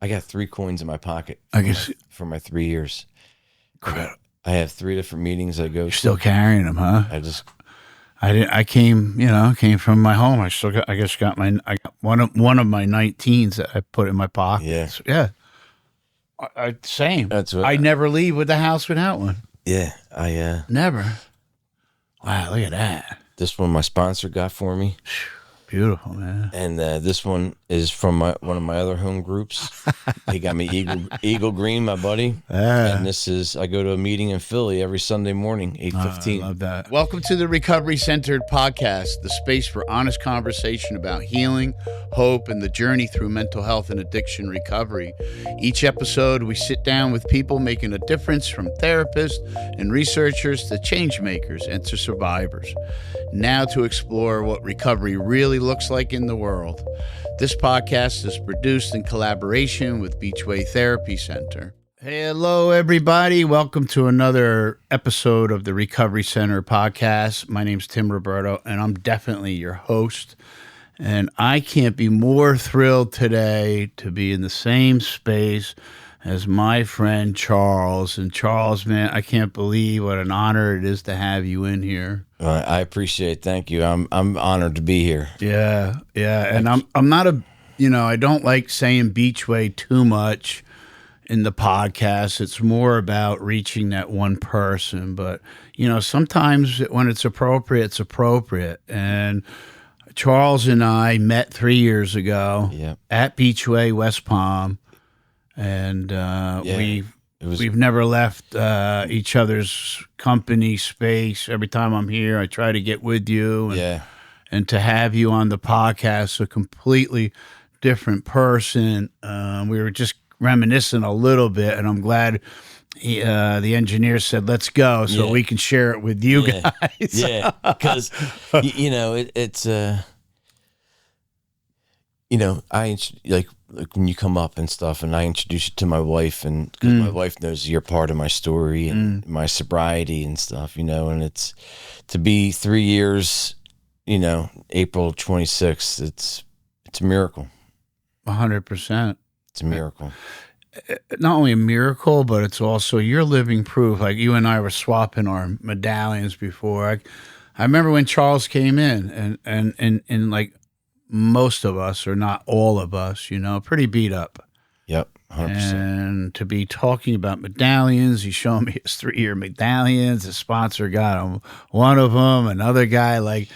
I got 3 coins in my pocket for my 3 years. Incredible. I have 3 different meetings I go You're to. still carrying them, huh? I came from my home. I got one of my 19s that I put in my pocket. Yeah. Yeah. Same. That's what I never leave with the house without one. Yeah, I Never. Wow, look at that. this one my sponsor got for me. Beautiful, man. And this one is from one of my other home groups. He got me Eagle Green, my buddy. Yeah. And this is, I go to a meeting in Philly every Sunday morning, 8:15. I love that. Welcome to the Recovery Centered Podcast, the space for honest conversation about healing, hope, and the journey through mental health and addiction recovery. Each episode, we sit down with people making a difference, from therapists and researchers to change makers and to survivors. Now to explore what recovery really looks like in the world. This podcast is produced in collaboration with Beachway Therapy Center. Hello, everybody. Welcome to another episode of the Recovery Center podcast. My name's Tim Roberto, and I'm definitely your host. And I can't be more thrilled today to be in the same space as my friend Charles. And Charles, man, I can't believe what an honor it is to have you in here. I appreciate it. Thank you. I'm honored to be here. Yeah. And I'm not I don't like saying Beachway too much in the podcast. It's more about reaching that one person. But, sometimes when it's appropriate, it's appropriate. And Charles and I met 3 years ago at Beachway, West Palm. And we've never left each other's company space. Every time I'm here, I try to get with you. And to have you on the podcast, a completely different person. We were just reminiscing a little bit, and I'm glad the engineer said, let's go, so we can share it with you guys. Yeah, because, it's... I like when you come up and stuff, and I introduce you to my wife, and because my wife knows you're part of my story and my sobriety and stuff, and it's to be 3 years, April 26th, it's a miracle. 100%. It's a miracle. Not only a miracle, but it's also you're living proof. Like you and I were swapping our medallions before. I remember when Charles came in, and like most of us, or not all of us, pretty beat up. Yep, 100%. And to be talking about medallions, he's showing me his 3-year medallions. The sponsor got him one of them. Another guy, like,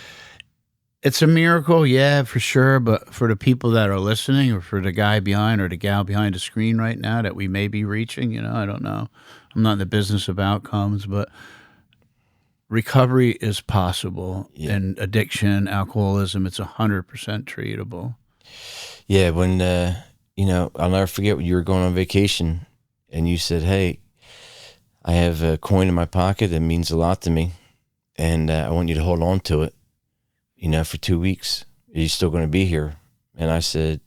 it's a miracle, yeah, for sure. But for the people that are listening, or for the guy behind or the gal behind the screen right now that we may be reaching, I don't know. I'm not in the business of outcomes, but recovery is possible. And addiction, alcoholism, it's 100% treatable. Yeah, when, I'll never forget when you were going on vacation and you said, hey, I have a coin in my pocket that means a lot to me, and I want you to hold on to it, for 2 weeks. Are you still going to be here? And I said,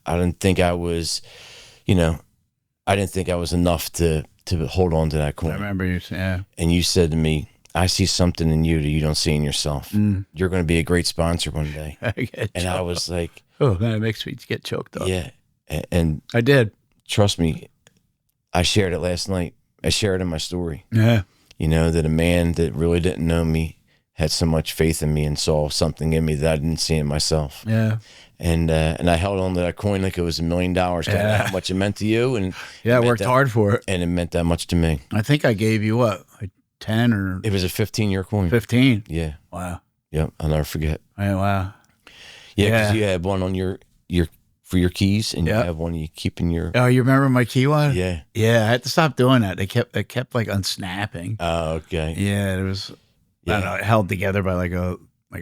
I didn't think I was, enough to hold on to that coin. I remember you saying, yeah. And you said to me, I see something in you that you don't see in yourself. You're going to be a great sponsor one day. I was like, oh, man, it makes me get choked up. Yeah. And I did. Trust me, I shared it last night. I shared it in my story. Yeah. That a man that really didn't know me had so much faith in me and saw something in me that I didn't see in myself. Yeah. And I held on to that coin like it was $1 million. Yeah. How much it meant to you. And I worked hard for it. And it meant that much to me. I think I gave you what? 10 or... It was a 15-year coin. 15? Yeah. Wow. Yep, I'll never forget. Yeah, wow. Yeah, because you had one on your for your keys, and you have one you keep in your... Oh, you remember my key one? Yeah. Yeah, I had to stop doing that. They kept like unsnapping. Oh, okay. Yeah, it was I don't know, held together by like a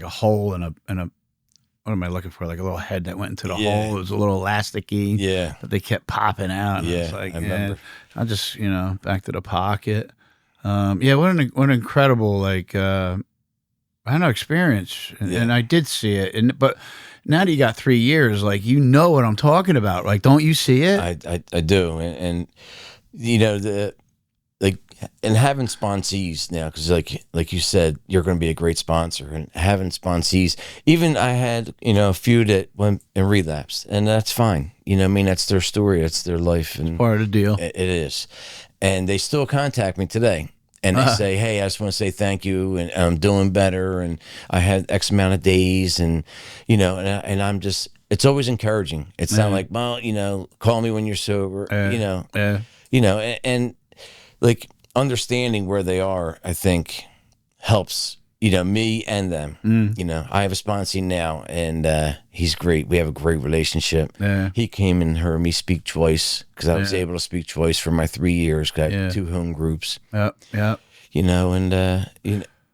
hole and a what am I looking for? Like a little head that went into the hole. It was a little elasticy. Yeah. But they kept popping out. And yeah, I was like, I remember. I'll just, back to the pocket. What an incredible, experience. And I did see it. But now that you got 3 years, like, what I'm talking about. Like, don't you see it? I do. And and having sponsees now, because like you said, you're going to be a great sponsor, and having sponsees. Even I had a few that went and relapsed, and that's fine. I mean, that's their story, that's their life, and Part of the deal. it is. And they still contact me today, and they say, "Hey, I just want to say thank you, and I'm doing better, and I had X amount of days, and and I'm just." It's always encouraging. It's not like, well, call me when you're sober, and like understanding where they are, I think helps, me and them. I have a sponsee now, and he's great. We have a great relationship. Yeah. He came and heard me speak twice, because I was able to speak twice for my 3 years, because I had 2 home groups. Yeah. And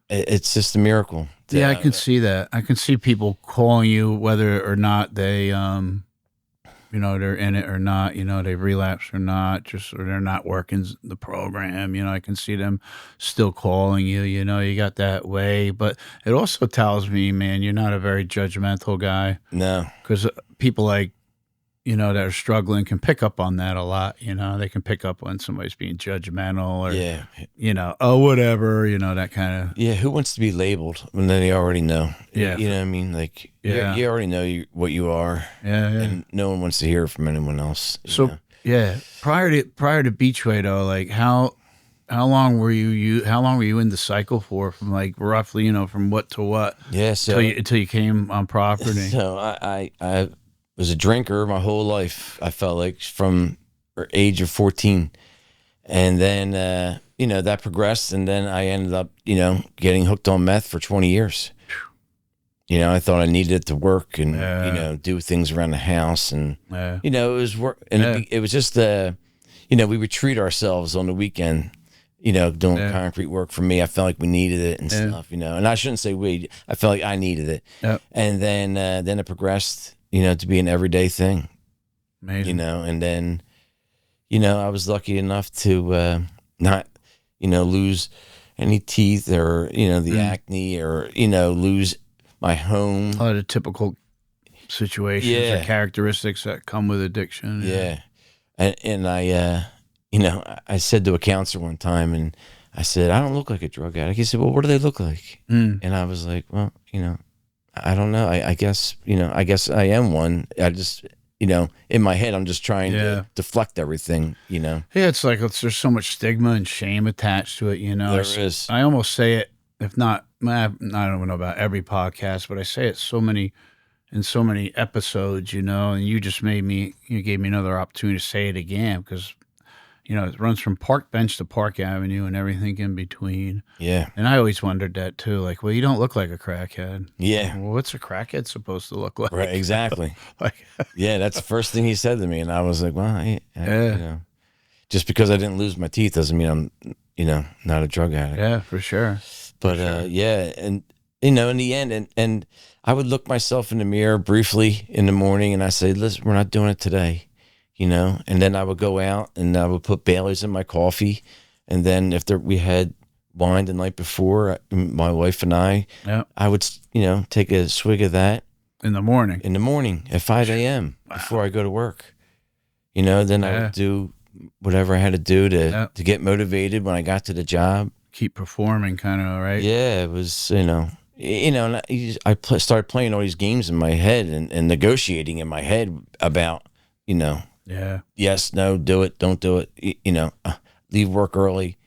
it's just a miracle. Yeah, I can see that. I can see people calling you whether or not they, they're in it or not, they relapse or not, or they're not working the program. I can see them still calling you, you got that way. But it also tells me, man, you're not a very judgmental guy. No. Because people that are struggling can pick up on that a lot. They can pick up when somebody's being judgmental or, oh, whatever, that kind of. Yeah, who wants to be labeled when they already know? Yeah. You know what I mean? Like, you already know what you are. Yeah. And no one wants to hear it from anyone else. So, prior to Beachway, though, like, how long were you in the cycle for, from like roughly, from what to what? Yeah, so until you came on property. So I was a drinker my whole life. I felt like from age of 14, and then that progressed, and then I ended up getting hooked on meth for 20 years. I thought I needed it to work and do things around the house, and it was work, and it was just we would treat ourselves on the weekend. Doing concrete work for me. I felt like we needed it and stuff. And I shouldn't say we. I felt like I needed it. And then it progressed. To be an everyday thing. Amazing. And then, I was lucky enough to not, lose any teeth or, the acne or, lose my home. A lot of typical situations or characteristics that come with addiction. Yeah. And I, I said to a counselor one time, and I said, I don't look like a drug addict. He said, well, what do they look like? And I was like, well, I don't know. I guess, I am one. I just, in my head, I'm just trying to deflect everything, Yeah, it's like there's so much stigma and shame attached to it, There is. I almost say it, if not, I don't know about every podcast, but I say it in so many episodes, and you just gave me another opportunity to say it again, because it runs from Park Bench to Park Avenue and everything in between. Yeah. And I always wondered that too. Like, well, you don't look like a crackhead. Yeah. Well, what's a crackhead supposed to look like? Right. Exactly. Like, yeah. That's the first thing he said to me. And I was like, well, just because I didn't lose my teeth doesn't mean I'm, not a drug addict. Yeah, for sure. But, and, in the end, and I would look myself in the mirror briefly in the morning, and I say, listen, we're not doing it today. And then I would go out and I would put Bailey's in my coffee. And then if we had wine the night before, my wife and I would, take a swig of that. In the morning at 5 a.m. before I go to work. Then I would do whatever I had to do to get motivated when I got to the job. Keep performing, kind of, right? Yeah, it was, and I started playing all these games in my head and negotiating in my head about, yes, no, do it, don't do it, leave work early.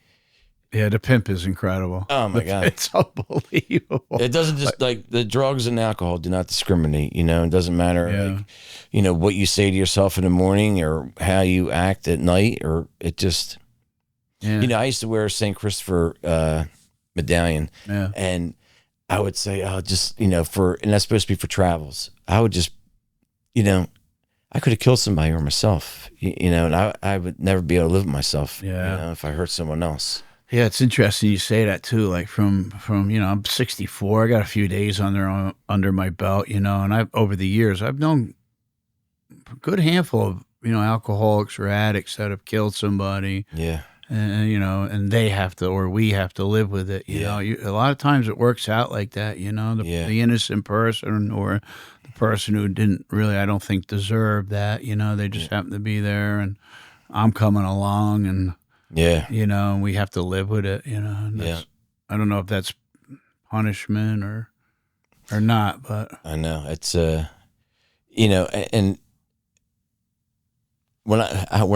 Yeah, the pimp is incredible. Oh my God. It's unbelievable. It doesn't just like the drugs and alcohol do not discriminate, it doesn't matter what you say to yourself in the morning or how you act at night, or it just, I used to wear a St. Christopher medallion, and I would say, and that's supposed to be for travels. I would just, I could have killed somebody or myself, and I would never be able to live with myself, if I hurt someone else. Yeah, it's interesting you say that too. Like from I'm 64. I got a few days under my belt, and over the years I've known a good handful of alcoholics or addicts that have killed somebody. Yeah, and and they have to, or we have to live with it. A lot of times it works out like that. The innocent person or the person who didn't really, I don't think, deserve that. They just happen to be there, and I'm coming along and Yeah. And we have to live with it, and Yeah. I don't know if that's punishment or not, but I know it's and when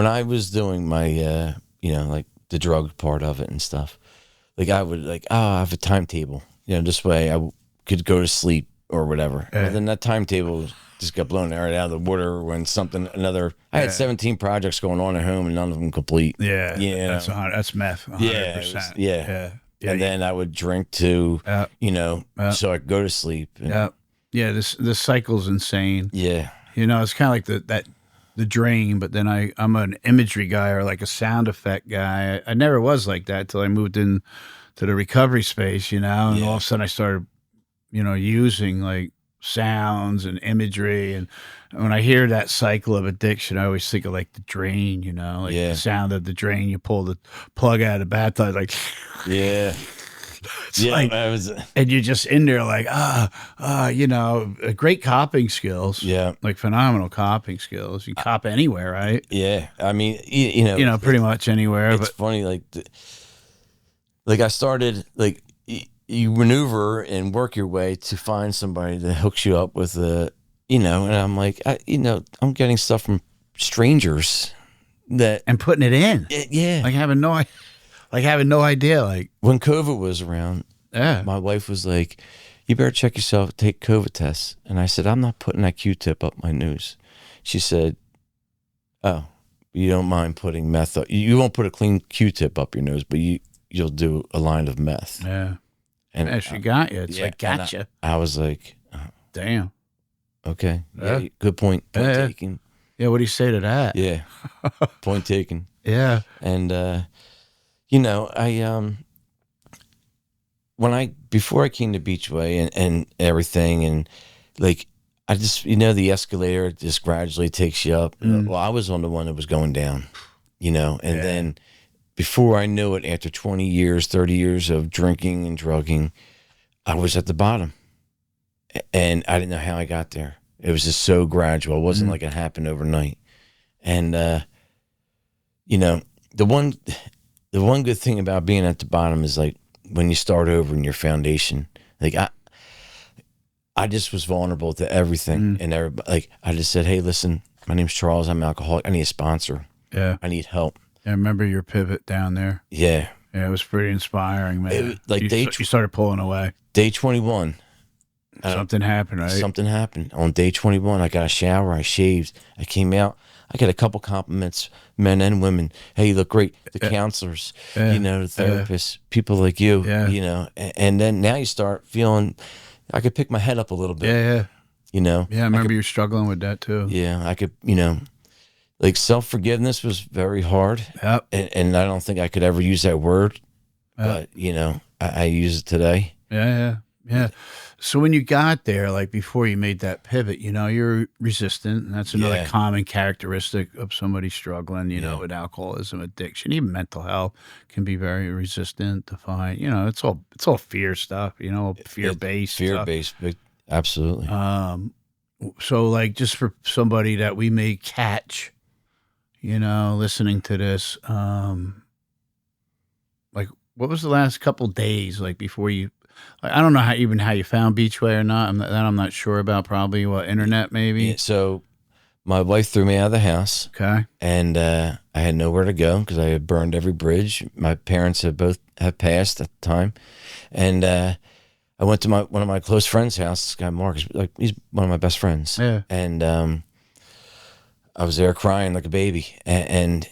I was doing my like the drug part of it and stuff, like I would like, oh, I have a timetable, this way could go to sleep or whatever. But then that timetable just got blown right out of the water when I had 17 projects going on at home and none of them complete. Yeah, that's that's meth. 100%. Yeah. And then I would drink to, so I could go to sleep. Yeah. This cycle's insane. Yeah. It's kind of like the drain, but then I'm an imagery guy or like a sound effect guy. I never was like that till I moved in to the recovery space, and all of a sudden I started, using like sounds and imagery. And when I hear that cycle of addiction, I always think of like the drain, like the sound of the drain. You pull the plug out of the bathtub, like, yeah. It's like, and you're just in there like, great coping skills. Yeah. Like phenomenal coping skills. You can cop anywhere, right? Yeah. I mean, pretty much anywhere. It's funny. Like I started, like you maneuver and work your way to find somebody that hooks you up with and I'm like, I'm getting stuff from strangers and putting it in. Yeah. Like having no idea. Like when COVID was around, my wife was like, you better check yourself, take COVID tests. And I said, I'm not putting that Q-tip up my nose. She said, oh, you don't mind putting meth up. You won't put a clean Q-tip up your nose, but you'll do a line of meth. Yeah. And she got you. It's like, gotcha. I was like, damn. Okay. Yeah. Good point. Point taken. Yeah. What do you say to that? Yeah. Point taken. Yeah. And, before I came to Beachway and everything, and like, I just, the escalator just gradually takes you up. Well, I was on the one that was going down, and then before I knew it, after 20 years, 30 years of drinking and drugging, I was at the bottom and I didn't know how I got there. It was just so gradual. It wasn't like it happened overnight. And, the one good thing about being at the bottom is like when you start over in your foundation, like I just was vulnerable to everything and everybody. Like I just said, hey, listen, my name's Charles. I'm an alcoholic. I need a sponsor. Yeah. I need help. I remember your pivot down there. Yeah. Yeah, it was pretty inspiring, man. You started pulling away. Day 21. Something happened, right? Something happened. On day 21, I got a shower. I shaved. I came out. I got a couple compliments, men and women. Hey, you look great. The counselors, the therapists, people like you, and then now you start feeling, I could pick my head up a little bit. Yeah. Yeah, I remember you were struggling with that too. Yeah, I could, like self-forgiveness was very hard. Yep. And I don't think I could ever use that word, but I use it today. Yeah. So when you got there, like before you made that pivot, you're resistant. And that's another common characteristic of somebody struggling, with alcoholism, addiction, even mental health can be very resistant to find, it's all fear stuff, fear-based. Fear-based, absolutely. So like just for somebody that we may catch, listening to this, like what was the last couple days like before you? Like, I don't know how you found Beachway or not. I'm not sure about. Probably internet maybe. Yeah, so my wife threw me out of the house. Okay. And I had nowhere to go because I had burned every bridge. My parents had passed at the time, and I went to one of my close friends' house. This guy Mark, he's one of my best friends. Yeah. And I was there crying like a baby, and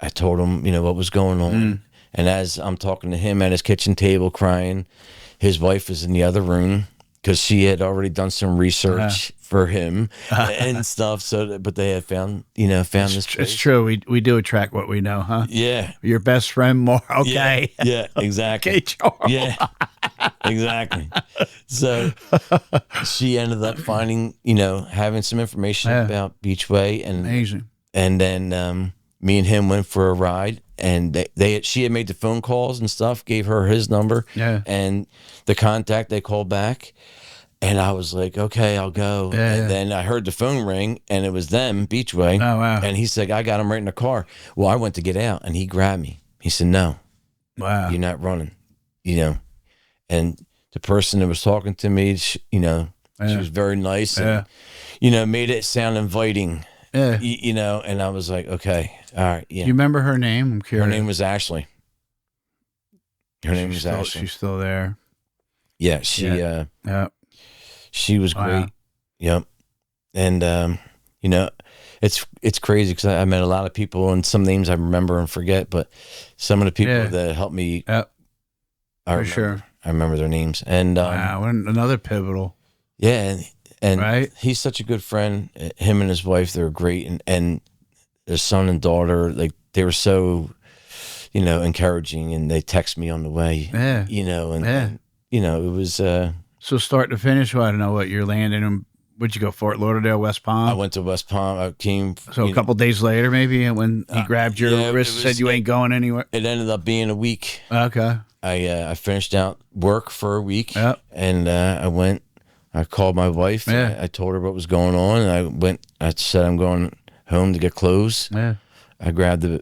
I told him what was going on. And as I'm talking to him at his kitchen table crying, his wife was in the other room because she had already done some research for him and stuff. But they had found this place. It's true. We do attract what we know, huh? Yeah. Your best friend more. Okay. Yeah, exactly. Okay, Charles. Yeah, exactly. So she ended up finding, having some information about Beachway. And amazing. And then me and him went for a ride. And she had made the phone calls and stuff, gave her his number and the contact. They called back, and I was like, okay, I'll go. And then I heard the phone ring, and it was them, Beachway. Oh, wow. And he said, I got him right in the car. Well, I went to get out, and he grabbed me. He said, no, Wow. you're not running, you know. And the person that was talking to me, she was very nice and, made it sound inviting, and I was like, okay, all right. Yeah. Do you remember her name? I'm curious. Her name was Ashley. Ashley. She's still there. Yeah. She was great. Yep. And, it's crazy because I met a lot of people and some names I remember and forget, but some of the people that helped me, sure. I remember their names. And wow, another pivotal. Yeah, and right? He's such a good friend. Him and his wife, they're great, and their son and daughter, like they were so, encouraging, and they text me on the way. Yeah, and it was. So start to finish, well, I don't know what you're landing in. Where'd you go? Fort Lauderdale, West Palm? I went to West Palm. I came. So a couple days later, maybe, when he grabbed your wrist and said you ain't going anywhere? It ended up being a week. Okay. I finished out work for a week, and I went. I called my wife. Yeah. I told her what was going on, and I said I'm going home to get clothes. Yeah. I grabbed I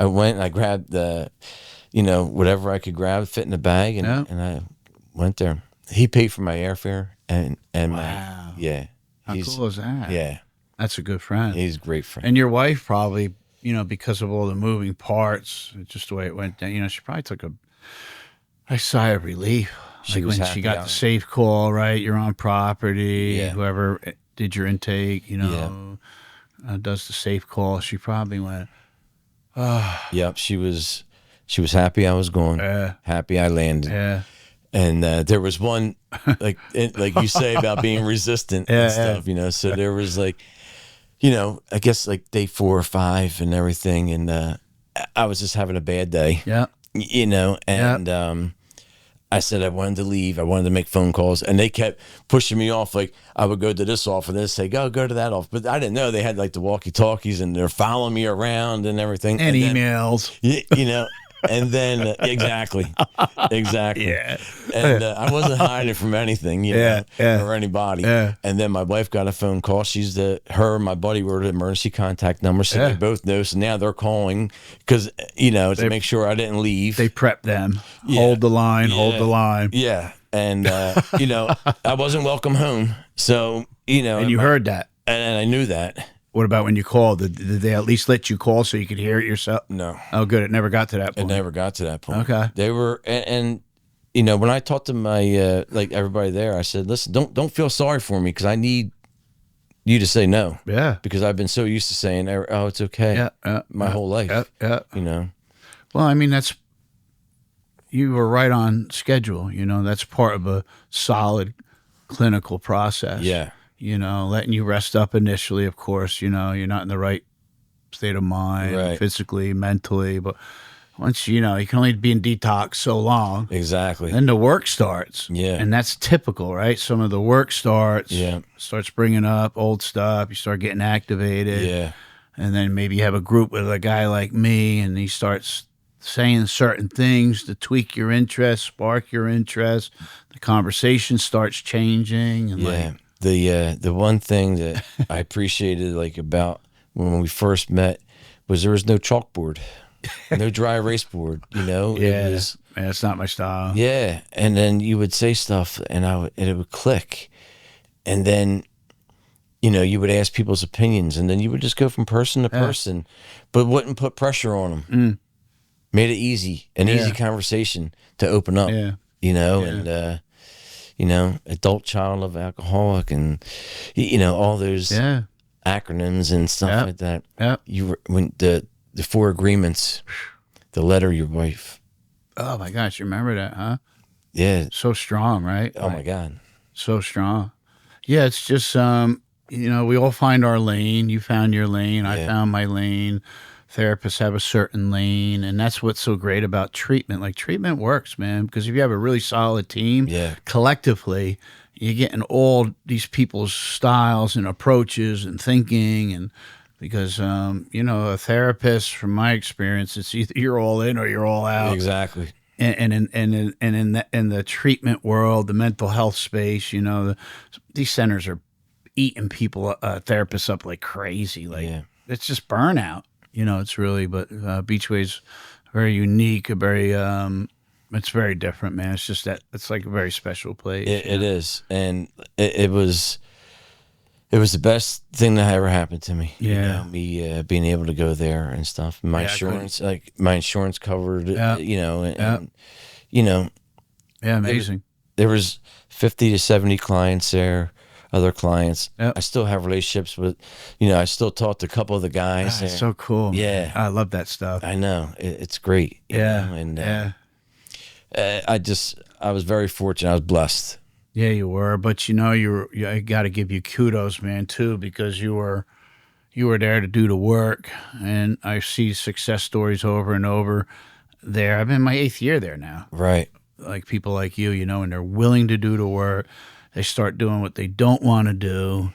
went and I grabbed the, whatever I could grab, fit in the bag, and I went there. He paid for my airfare and wow. How cool is that? Yeah. That's a good friend. He's a great friend. And your wife probably, because of all the moving parts, just the way it went down, she probably took a sigh of relief. She was when happy she got the safe call, right? You're on property. Yeah. Whoever did your intake, does the safe call. She probably went, oh. Yep. She was happy I was going. Happy I landed. Yeah. And there was one, like you say about being resistant and stuff, So there was I guess like day 4 or 5 and everything. And I was just having a bad day. Yeah. And I said I wanted to leave. I wanted to make phone calls, and they kept pushing me off. Like I would go to this office and they'd say, go to that office. But I didn't know they had like the walkie-talkies, and they're following me around and everything. And emails. And then exactly. Yeah. And I wasn't hiding from anything, or anybody. Yeah. And then my wife got a phone call. Her and my buddy were the emergency contact number, so they both know. So now they're calling because to make sure I didn't leave. They prepped them. Yeah. Hold the line. Yeah. And I wasn't welcome home. So and you heard that, and I knew that. What about when you called? Did they at least let you call so you could hear it yourself? No. Oh, good. It never got to that point. It never got to that point. Okay. They were, and when I talked to my everybody there, I said, listen, don't feel sorry for me because I need you to say no. Yeah. Because I've been so used to saying, oh, it's okay. My whole life. Yeah. Well, I mean, you were right on schedule. That's part of a solid clinical process. Yeah. Letting you rest up initially, of course, you're not in the right state of mind, physically, mentally, but once, you can only be in detox so long. Exactly. Then the work starts. Yeah. And that's typical, right? Some of the work starts. Yeah. Starts bringing up old stuff. You start getting activated. Yeah. And then maybe you have a group with a guy like me, and he starts saying certain things to tweak your interest, spark your interest. The conversation starts changing. And the one thing that I appreciated about when we first met was there was no chalkboard, no dry erase board. It's not my style. Yeah, and then you would say stuff, and it would click, and then you would ask people's opinions, and then you would just go from person to person, but wouldn't put pressure on them. Made it easy, easy conversation to open up. And. Adult child of alcoholic, and all those acronyms and stuff like that. Yeah. When the 4 agreements, the letter your wife. Oh my gosh, you remember that, huh? Yeah. So strong, right? Oh my God. So strong. Yeah, it's just we all find our lane. You found your lane. I found my lane. Therapists have a certain lane, and that's what's so great about treatment. Like, treatment works, man, because if you have a really solid team, collectively, you're getting all these people's styles and approaches and thinking, and because a therapist, from my experience, it's either you're all in or you're all out. Exactly. And in the treatment world, the mental health space, these centers are eating people, therapists up like crazy. It's just burnout. It's really, but Beachway's very unique, very, it's very different, man. It's just that it's like a very special place. It is, and it was the best thing that ever happened to me. Yeah. Me being able to go there and stuff. My insurance covered. Yeah. And Yeah, amazing. There was 50 to 70 clients there. Other clients. Yep. I still have relationships with, I still talk to a couple of the guys. It's so cool. Yeah. Man. I love that stuff. I know. It's great. you know, and I was very fortunate. I was blessed. Yeah, you were. But I got to give you kudos, man, too, because you were there to do the work. And I see success stories over and over there. I'm in my 8th year there now. Right. Like people like you, and they're willing to do the work. They start doing what they don't want to do.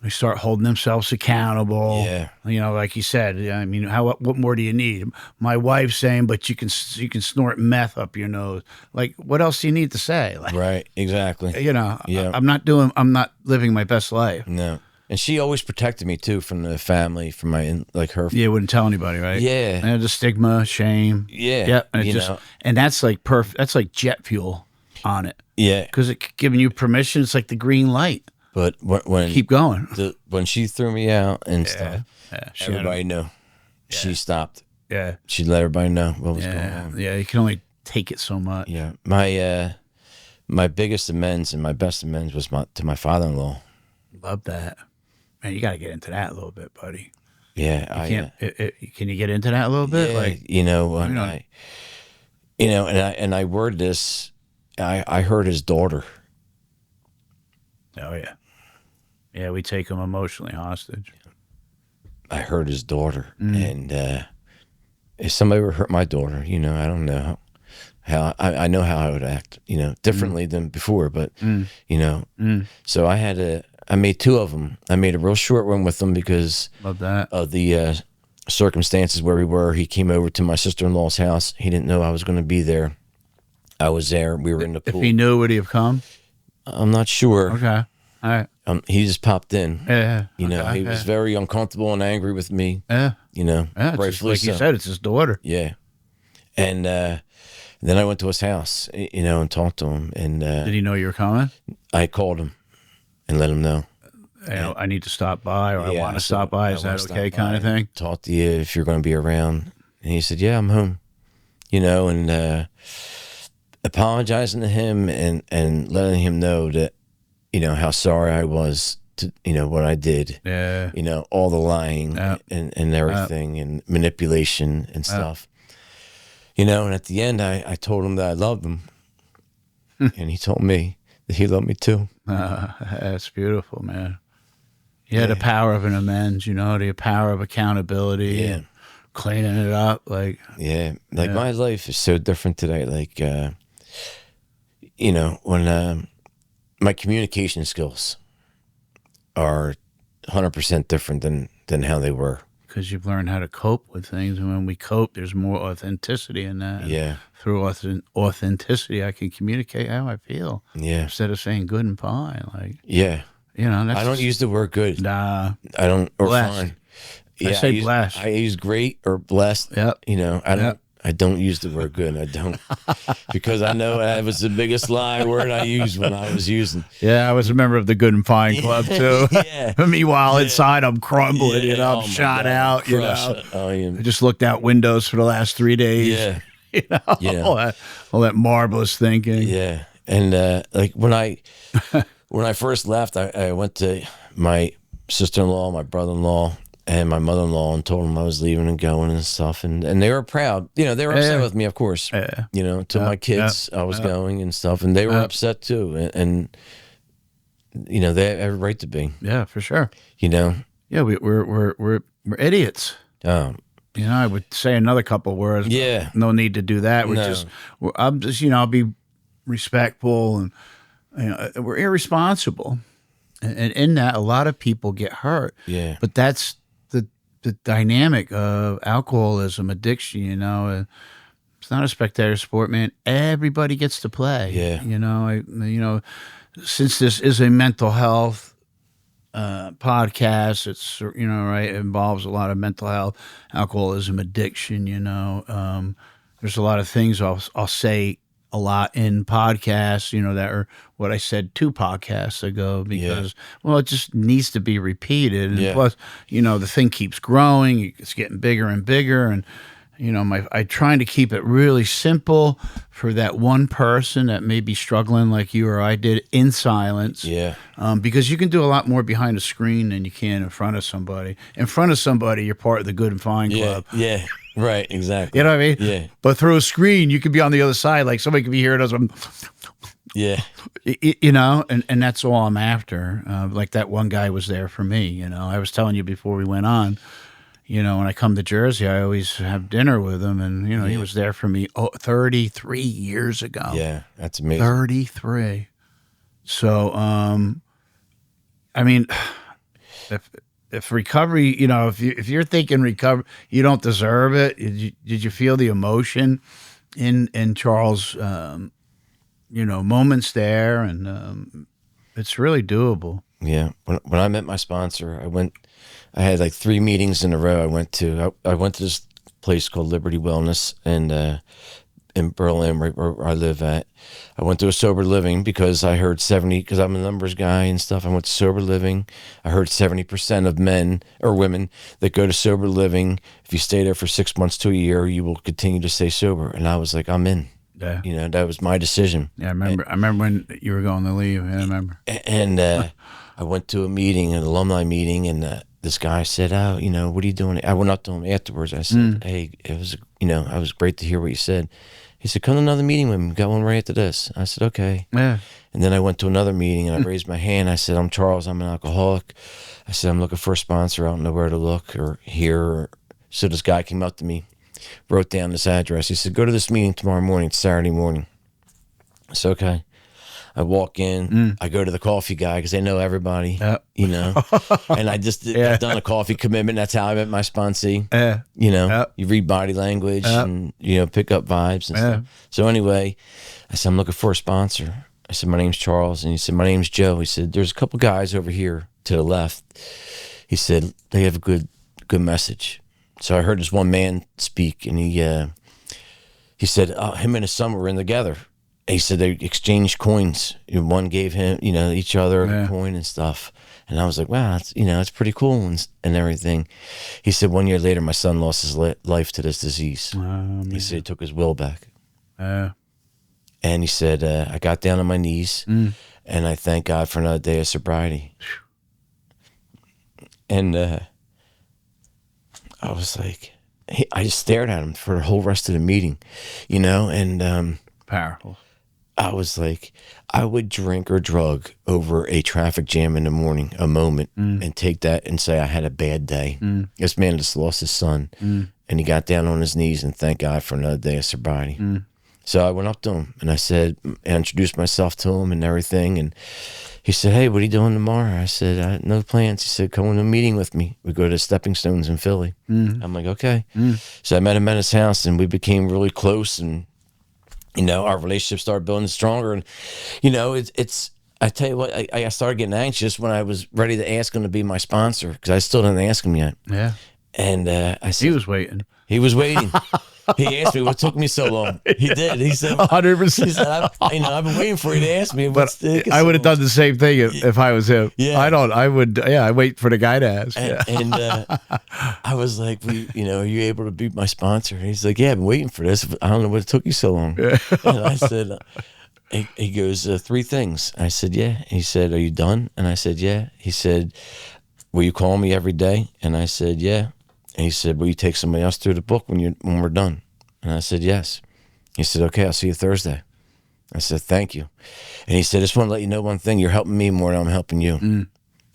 They start holding themselves accountable. Yeah. Like you said. I mean, what more do you need? My wife's saying, but you can snort meth up your nose. Like, what else do you need to say? Like, Right. Exactly. Yeah. I'm not living my best life. No. And she always protected me too from the family, from her. Yeah, wouldn't tell anybody, right? Yeah. And the stigma, shame. Yeah. Yeah. And that's like perfect. That's like jet fuel on it. Yeah. Because it's giving you permission. It's like the green light. But when Keep going. When she threw me out and stuff, everybody knew. Yeah. She stopped. Yeah. She let everybody know what was going on. Yeah, you can only take it so much. Yeah. My biggest amends and my best amends was to my father-in-law. Love that. Man, you got to get into that a little bit, buddy. Yeah. Can you get into that a little bit? Yeah, and I worded this. I heard his daughter. Oh yeah. Yeah, we take him emotionally hostage. I heard his daughter, and if somebody were hurt my daughter, I don't know how I know how I would act, differently than before, but so I made 2 of them. I made a real short one with them because Love that. of the circumstances where we were. He came over to my sister-in-law's house. He didn't know I was going to be there. I was there. We were in the pool. If he knew, would he have come? I'm not sure. Okay. All right. He just popped in. Yeah. He was very uncomfortable and angry with me. Yeah. Rightfully like so. you said, it's his daughter. Yeah. And then I went to his house, and talked to him. And did he know you were coming? I called him and let him know. I need to stop by, or I want to stop by. Is that okay, kind of thing? Talk to you if you're going to be around. And he said, "Yeah, I'm home." And apologizing to him and letting him know that, how sorry I was to, what I did. Yeah. All the lying and everything and manipulation and stuff. And at the end, I told him that I loved him. And he told me that he loved me too. That's beautiful, man. Yeah, the power of an amends, the power of accountability and cleaning it up. My life is so different today. When my communication skills are 100% different than how they were. Because you've learned how to cope with things. And when we cope, there's more authenticity in that. And yeah. Through authenticity, I can communicate how I feel. Yeah. Instead of saying good and fine. Yeah. That's I don't use the word good. Nah. I don't, or blessed. fine. I say blessed. I use great or blessed. Yep. I don't use the word good. I don't, because I know that was the biggest lie word I used when I was using. Yeah, I was a member of the Good and Fine Club too. Yeah. Meanwhile, inside I'm crumbling, I'm shot out. I just looked out windows for the last 3 days. Yeah. All that marvelous thinking. Yeah, and when I first left, I went to my sister-in-law, my brother-in-law, and my mother-in-law, and told them I was leaving and going and stuff, and they were proud. They were upset with me, of course. To my kids, I was going and stuff, and they were upset too, and they have a right to be. Yeah, for sure. Yeah, we're idiots. I would say another couple words. Yeah, no need to do that. I'm just I'll be respectful, and we're irresponsible, and in that a lot of people get hurt. Yeah, but that's the dynamic of alcoholism, addiction. It's not a spectator sport, man. Everybody gets to play. Yeah, since this is a mental health podcast. It's, right. It involves a lot of mental health, alcoholism, addiction. There's a lot of things I'll say a lot in podcasts, that are what I said 2 podcasts ago because, well, it just needs to be repeated. And plus, the thing keeps growing. It's getting bigger and bigger. And, I trying to keep it really simple for that one person that may be struggling like you or I did in silence. Yeah. Because you can do a lot more behind a screen than you can in front of somebody. In front of somebody, you're part of the good and fine club. Yeah. Right. Exactly. You know what I mean? Yeah. But through a screen, you could be on the other side. Like somebody could be here and does something. Yeah. And that's all I'm after. Like that one guy was there for me. I was telling you before we went on. When I come to Jersey, I always have dinner with him, and he was there for me 33 years ago. Yeah, that's amazing. 33. So, I mean, if recovery, if you're thinking recovery, you don't deserve it. Did you feel the emotion in Charles? Moments there, and it's really doable. Yeah. When I met my sponsor, I had like 3 meetings in a row. I went to this place called Liberty Wellness and in Berlin, right where I live at. I went to a sober living because I heard 70, because I'm a numbers guy and stuff. I went to sober living. I heard 70% of men or women that go to sober living, if you stay there for 6 months to a year, you will continue to stay sober. And I was like, I'm in. Yeah. That was my decision. Yeah, I remember when you were going to leave. Yeah, I remember. And I went to a meeting, an alumni meeting, and this guy said, "Oh, what are you doing?" I went up to him afterwards. I said, "Hey, it was, I was great to hear what you said." He said, "Come to another meeting with me. We got one right after this." I said, "Okay." Yeah. And then I went to another meeting, and I raised my hand. I said, "I'm Charles. I'm an alcoholic." I said, "I'm looking for a sponsor. I don't know where to look or here." So this guy came up to me, wrote down this address. He said, "Go to this meeting tomorrow morning. It's Saturday morning." I said, "Okay." I walk in, I go to the coffee guy because they know everybody, and I just I've done a coffee commitment. That's how I met my sponsee. You read body language and, pick up vibes and stuff. So anyway, I said, "I'm looking for a sponsor." I said, "My name's Charles." And he said, "My name's Joe." He said, "There's a couple guys over here to the left." He said, "They have a good message." So I heard this one man speak, and he said, "Oh, him and his son were in together." He said they exchanged coins. One gave him, each other a coin and stuff. And I was like, wow, it's pretty cool and everything. He said 1 year later, my son lost his life to this disease. He said he took his will back. And he said, I got down on my knees and I thank God for another day of sobriety. And I was like, I just stared at him for the whole rest of the meeting, and powerful. I was like, I would drink or drug over a traffic jam in the morning, a moment, and take that and say I had a bad day. This man just lost his son, and he got down on his knees and thanked God for another day of sobriety. So I went up to him, and I introduced myself to him and everything, and he said, "Hey, what are you doing tomorrow?" I said, "I had no plans." He said, "Come to a meeting with me. We go to Stepping Stones in Philly." I'm like, "Okay." So I met him at his house, and we became really close, and our relationship started building stronger. And, it's I tell you what, I started getting anxious when I was ready to ask him to be my sponsor because I still didn't ask him yet. Yeah. And I said, he was waiting. He was waiting. He asked me what took me so long. He did. He said, 100%. He said, I've been waiting for you to ask me. But I would have done the same thing if I was him. Yeah. I wait for the guy to ask. And I was like, are you able to be my sponsor? And he's like, yeah, I've been waiting for this. I don't know what it took you so long. And I said, he goes, 3 things. I said, yeah. And he said, are you done? And I said, yeah. He said, will you call me every day? And I said, yeah. And he said, will you take somebody else through the book when we're done? And I said, yes. He said, okay, I'll see you Thursday. I said, thank you. And he said, I just want to let you know one thing. You're helping me more than I'm helping you.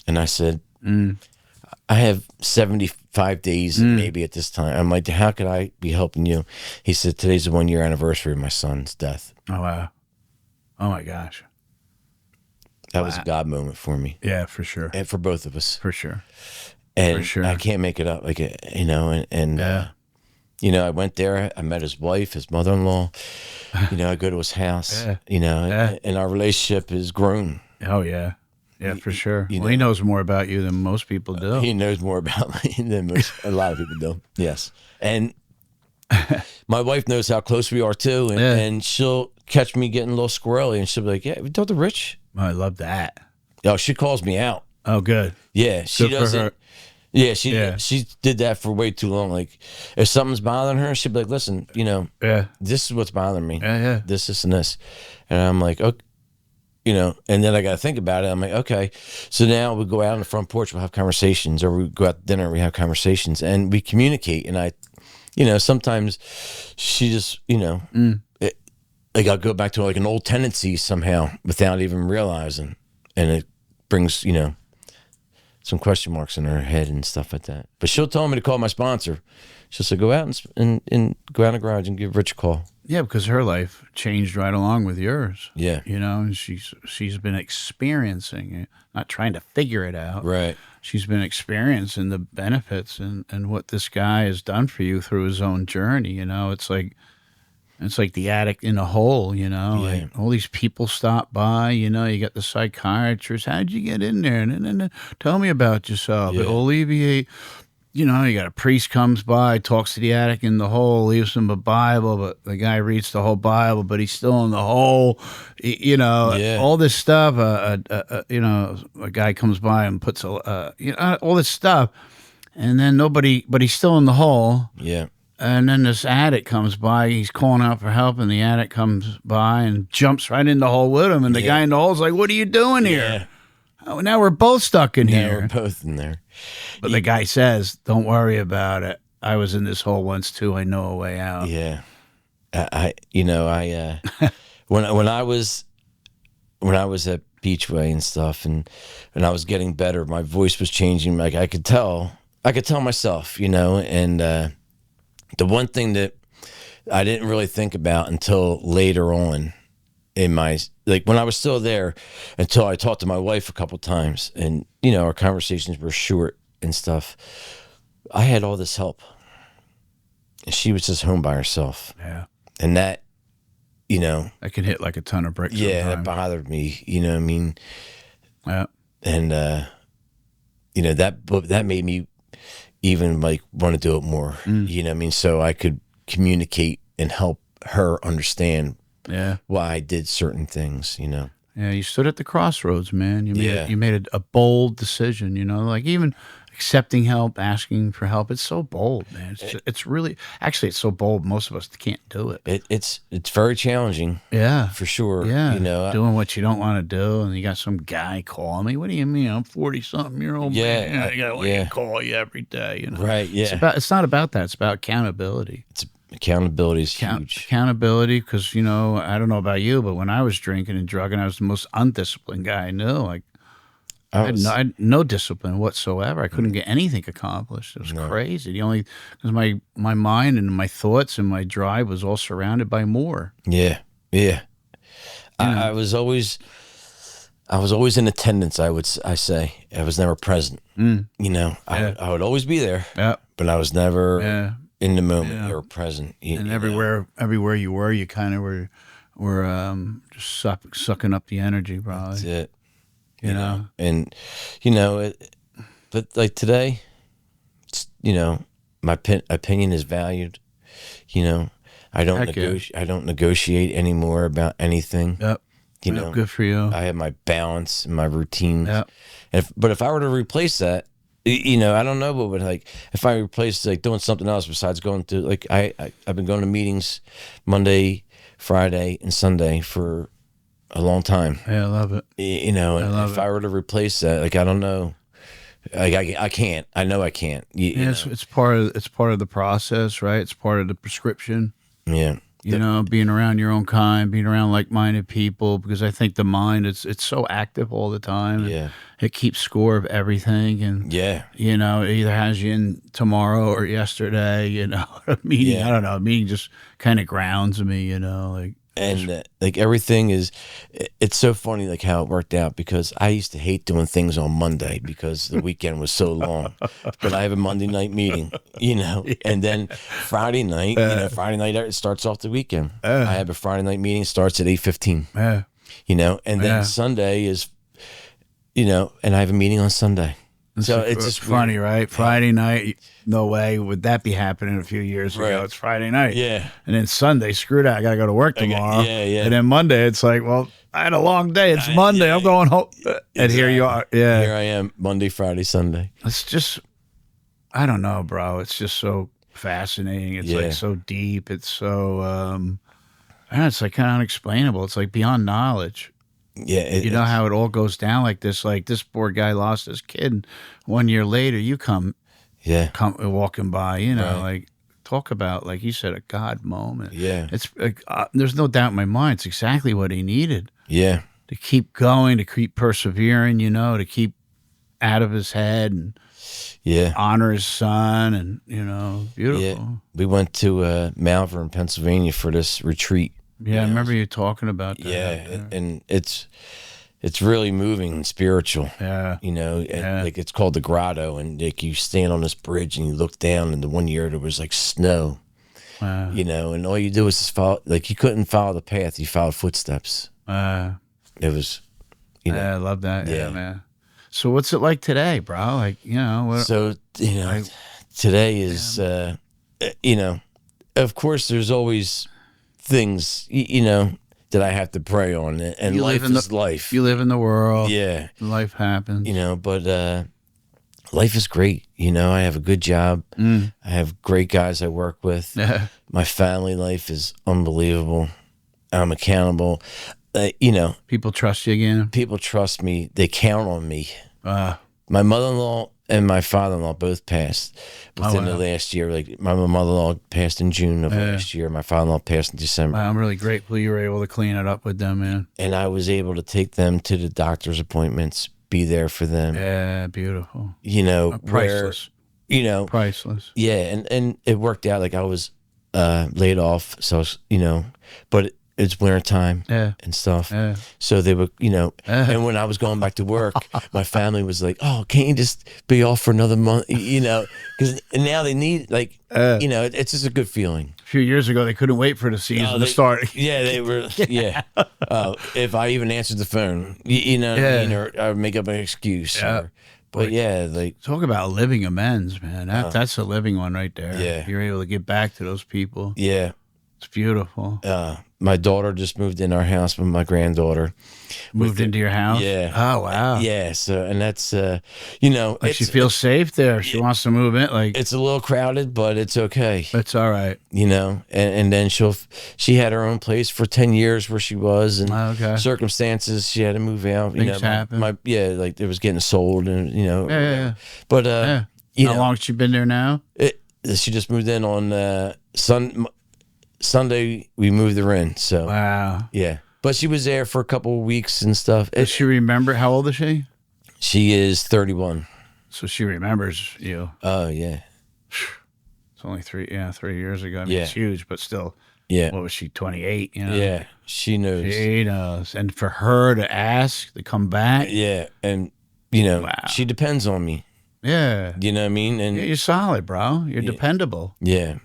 And I said, I have 75 days maybe at this time. I'm like, how could I be helping you? He said, today's the 1 year anniversary of my son's death. Oh, wow. Oh, my gosh. That was a God moment for me. Yeah, for sure. And for both of us. For sure. And for sure. I can't make it up. Like, I went there. I met his wife, his mother-in-law. I go to his house. And our relationship has grown. Oh yeah. Yeah, for sure. You Well, he knows more about you than most people do. He knows more about me than a lot of people do. Yes. And my wife knows how close we are too. And she'll catch me getting a little squirrely and she'll be like, yeah, we talked to Rich. Oh, I love that. Oh, she calls me out. Oh, good. Yeah. She Good doesn't. for her. Yeah, she did that for way too long. Like, if something's bothering her, she'd be like, listen, this is what's bothering me. Yeah. This, and this. And I'm like, okay. And then I got to think about it. I'm like, okay. So now we go out on the front porch, we'll have conversations, or we go out to dinner, we have conversations, and we communicate. And I, sometimes she just, like I'll go back to like an old tendency somehow without even realizing. And it brings, some question marks in her head and stuff like that. But she'll tell me to call my sponsor. She'll say, go out and go out in the garage and give Rich a call. Yeah, because her life changed right along with yours. Yeah. And she's been experiencing it, not trying to figure it out. Right. She's been experiencing the benefits and what this guy has done for you through his own journey. It's like the addict in a hole, like all these people stop by, you got the psychiatrist. How'd you get in there? And tell me about yourself. Yeah. It'll alleviate, you got a priest comes by, talks to the addict in the hole, leaves him a Bible, but the guy reads the whole Bible, but he's still in the hole, all this stuff. A guy comes by and puts all this stuff, and then but he's still in the hole. Yeah. And then this addict comes by. He's calling out for help, and the addict comes by and jumps right in the hole with him. And the guy in the hole's like, "What are you doing here?" Oh, now we're both stuck in here. We're both in there. But the guy says, "Don't worry about it. I was in this hole once too. I know a way out." Yeah, when I was at Beachway and stuff, and I was getting better, my voice was changing. Like I could tell myself, and. The one thing that I didn't really think about until later on in my, like when I was still there, until I talked to my wife a couple times and, our conversations were short and stuff. I had all this help and she was just home by herself. Yeah. And that, that can hit like a ton of bricks. Yeah, sometimes. that bothered me, what I mean? Yeah. And, that made me even like want to do it more, what I mean? So I could communicate and help her understand why I did certain things, Yeah, you stood at the crossroads, man. You made a bold decision, like even accepting help, asking for help. It's so bold, man. It's really, actually, it's so bold. Most of us can't do it. It's very challenging. Yeah. For sure. Yeah. Doing what you don't want to do. And you got some guy calling me. What do you mean? I'm 40-something-year-old man. I got to call you every day. Right. Yeah. It's not about that. It's about accountability. Accountability is huge. Accountability, because, I don't know about you, but when I was drinking and drugging, I was the most undisciplined guy I knew. Like, I had no discipline whatsoever. I couldn't get anything accomplished. It was crazy. Because my mind and my thoughts and my drive was all surrounded by more. Yeah, yeah. I was always in attendance. I say I was never present. I would always be there. Yeah, but I was never in the moment or present. And everywhere you were, you kind of were just sucking up the energy, probably. That's it. But like today, it's, my opinion is valued. I don't negotiate anymore about anything. Yep. Good for you. I have my balance and my routine. Yep. But if I were to replace that, I don't know, but like if I replaced like doing something else besides going to like I've been going to meetings Monday, Friday, and Sunday for a long time. Yeah, I love it. If I were to replace that, like I don't know, like I can't. I know I can't. It's part of the process, right? It's part of the prescription. Yeah. Being around your own kind, being around like-minded people, because I think the mind it's so active all the time. Yeah. It keeps score of everything, and it either has you in tomorrow or yesterday. A meeting. I don't know. A meeting just kind of grounds me. And like everything it's so funny like how it worked out, because I used to hate doing things on Monday because the weekend was so long. But I have a Monday night meeting, and then Friday night, it starts off the weekend. I have a Friday night meeting, starts at 8:15. And then Sunday is and I have a meeting on Sunday. So It's it's just funny, weird. right? Friday night, no way would that be happening a few years ago. Right. It's Friday night. Yeah. And then Sunday, screw that. I got to go to work tomorrow. yeah. And then Monday, it's like, well, I had a long day. It's Monday. I'm going home. And here you are. Yeah. Here I am, Monday, Friday, Sunday. It's just, I don't know, bro. It's just so fascinating. It's like so deep. It's so, it's like kind of unexplainable. It's like beyond knowledge. Yeah. You know how it all goes down like this. Like this poor guy lost his kid. And 1 year later, you come walking by, like talk about, like you said, a God moment. Yeah. It's there's no doubt in my mind. It's exactly what he needed. Yeah. To keep going, to keep persevering, to keep out of his head and honor his son, and beautiful. Yeah. We went to Malvern, Pennsylvania for this retreat. Yeah, I remember you talking about that. Yeah, and it's really moving and spiritual. Yeah. And like it's called the Grotto, and like you stand on this bridge and you look down, and the 1 year there was like snow. Wow. And all you do is just follow. Like you couldn't follow the path; you followed footsteps. It was, Yeah, I love that. Yeah. Yeah, man. So what's it like today, bro? Like, So today is, of course, there's always things, that I have to pray on, and life is life. You live in the world. Yeah. Life happens. But life is great. I have a good job. I have great guys I work with. Yeah. My family life is unbelievable. I'm accountable. People trust you again. People trust me. They count on me. Uh, My mother-in-law and my father-in-law both passed within wow. the last year. Like my mother-in-law passed in June of last year. My father-in-law passed in December. I'm really grateful you were able to clean it up with them, man. And I was able to take them to the doctor's appointments, be there for them. Yeah, beautiful. Priceless. Priceless. Yeah, and it worked out. Like I was laid off, so I was, but it's winter time and stuff. Yeah. So they were, and when I was going back to work, my family was like, "Oh, can't you just be off for another month?" Because now they need, like, it's just a good feeling. A few years ago, they couldn't wait for the season to start. Yeah, they were. Yeah. If I even answered the phone, what I mean, or I would make up an excuse. Yeah. But like, talk about living amends, man. That's a living one right there. Yeah. You're able to get back to those people. Yeah. It's beautiful. My daughter just moved in our house with my granddaughter. Moved into your house? Yeah. Oh, wow. Yeah. So, and that's, like she feels safe there. She wants to move in. Like it's a little crowded, but it's okay. It's all right. And then she had her own place for 10 years where she was, and circumstances, she had to move out. Things happen. Like it was getting sold, and, Yeah. But, how long has she been there now? She just moved in on Sunday. We moved her in. So, wow. Yeah. But she was there for a couple of weeks and stuff. Does she remember? How old is she? She is 31. So she remembers you. Oh, yeah. It's only 3 years ago. I mean, it's huge, but still. Yeah. What was she, 28? Yeah. She knows. She knows. And for her to ask to come back. Yeah. And, she depends on me. Yeah. You know what I mean? And you're solid, bro. You're dependable. Yeah.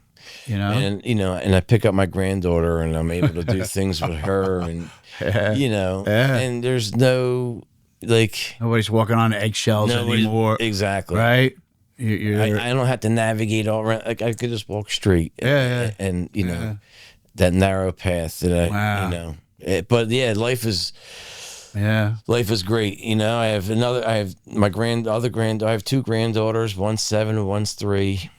And and I pick up my granddaughter, and I'm able to do things with her, and and there's no, like, nobody's walking on eggshells anymore. Exactly. Right? I don't have to navigate all around. Like I could just walk straight. Yeah. And that narrow path that but life is. Yeah, life is great. I have two granddaughters. One's 7 and one's 3.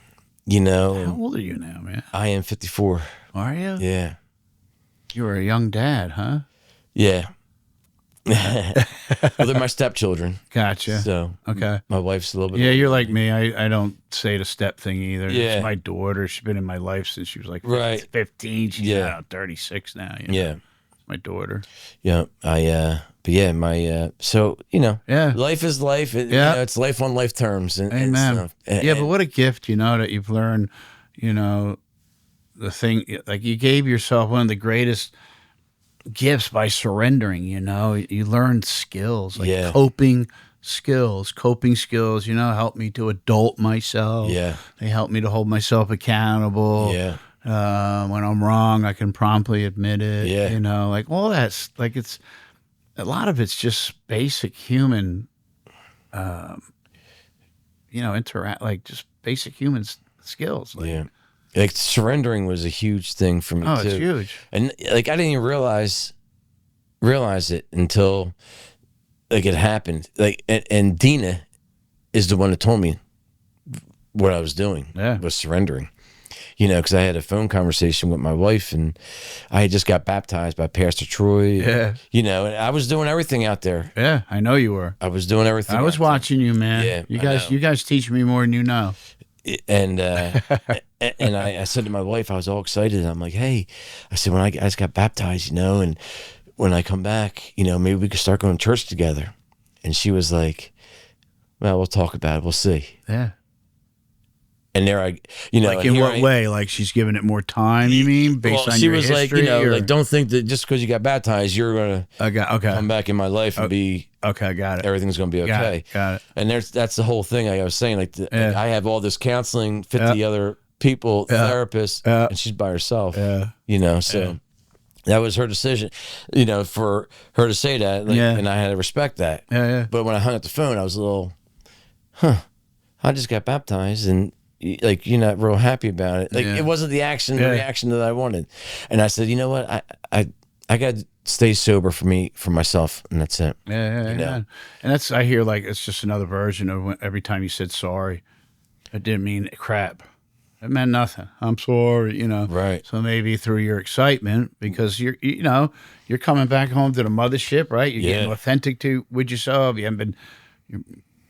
How old are you now, man? I am 54. Are you? Yeah. You were a young dad, huh? Yeah. Well, they're my stepchildren. Gotcha. So okay, my wife's a little bit. Yeah, you're like me. I don't say the step thing either. Yeah. It's my daughter. She's been in my life since she was like 15. She's 36 now. Yeah. My daughter. Yeah. But yeah, so, life is life. It's life on life terms. And stuff. But what a gift, that you've learned, the thing, like you gave yourself one of the greatest gifts by surrendering, you learned skills, like coping skills, helped me to adult myself. Yeah. They helped me to hold myself accountable. Yeah. When I'm wrong, I can promptly admit it. Yeah. Like all that's like, it's a lot of it's just basic human interact, like just basic human skills. Like, Yeah. Like surrendering was a huge thing for me too. It's huge. And like I didn't even realize it until like it happened. Like and Dina is the one that told me what I was doing. Yeah. Was surrendering. Because I had a phone conversation with my wife, and I had just got baptized by Pastor Troy. Yeah. And I was doing everything out there. Yeah, I know you were. I was doing everything. I was watching you, man. Yeah, you guys teach me more than you know. And and I said to my wife, I was all excited. I'm like, hey, I said, when I just got baptized, and when I come back, maybe we could start going to church together. And she was like, well, we'll talk about it. We'll see. Yeah. And there like in what way? Like she's giving it more time, you mean? Based on your history? She was like, like, don't think that just because you got baptized, you're going to come back in my life and be... Okay, got it. Everything's going to be okay. Got it. And that's the whole thing. Like I was saying, like I have all this counseling, 50 other people, therapists, and she's by herself. Yeah. So that was her decision, for her to say that. Like, and I had to respect that. Yeah. But when I hung up the phone, I was a little, I just got baptized, and like you're not real happy about it. Like it wasn't the reaction that I wanted. And I said, you know what, I got to stay sober for myself, and that's it. Yeah. And that's, I hear like it's just another version of when, every time you said sorry, it didn't mean crap. It meant nothing. I'm sorry, Right. So maybe through your excitement, because you're coming back home to the mothership, right? You're getting authentic with yourself. You haven't been, your